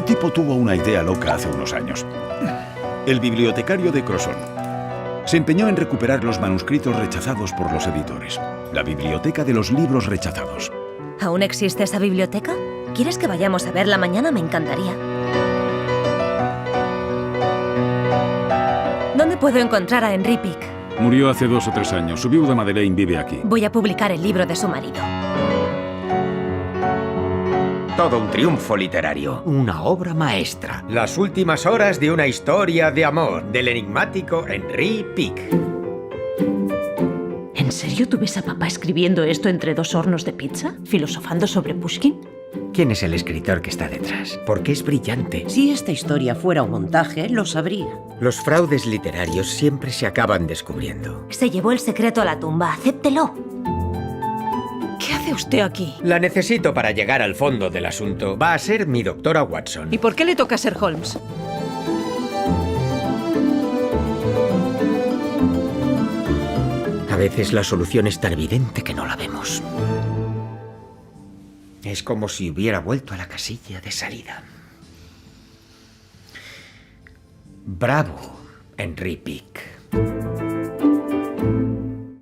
tipo tuvo una idea loca hace unos años. El bibliotecario de Crozon se empeñó en recuperar los manuscritos rechazados por los editores. La biblioteca de los libros rechazados. ¿Aún existe esa biblioteca? ¿Quieres que vayamos a verla mañana? Me encantaría. ¿Dónde puedo encontrar a Henry Pick? Murió hace 2 o 3 años. Su viuda Madeleine vive aquí. Voy a publicar el libro de su marido. Todo un triunfo literario. Una obra maestra. Las últimas horas de una historia de amor del enigmático Henry Pick. ¿En serio tú ves a papá escribiendo esto entre 2 hornos de pizza? ¿Filosofando sobre Pushkin? ¿Quién es el escritor que está detrás? Porque es brillante. Si esta historia fuera un montaje, lo sabría. Los fraudes literarios siempre se acaban descubriendo. Se llevó el secreto a la tumba. Acéptelo. ¿Qué hace usted aquí? La necesito para llegar al fondo del asunto. Va a ser mi doctora Watson. ¿Y por qué le toca ser Holmes? A veces la solución es tan evidente que no la vemos. Es como si hubiera vuelto a la casilla de salida. Bravo, Henry Pick.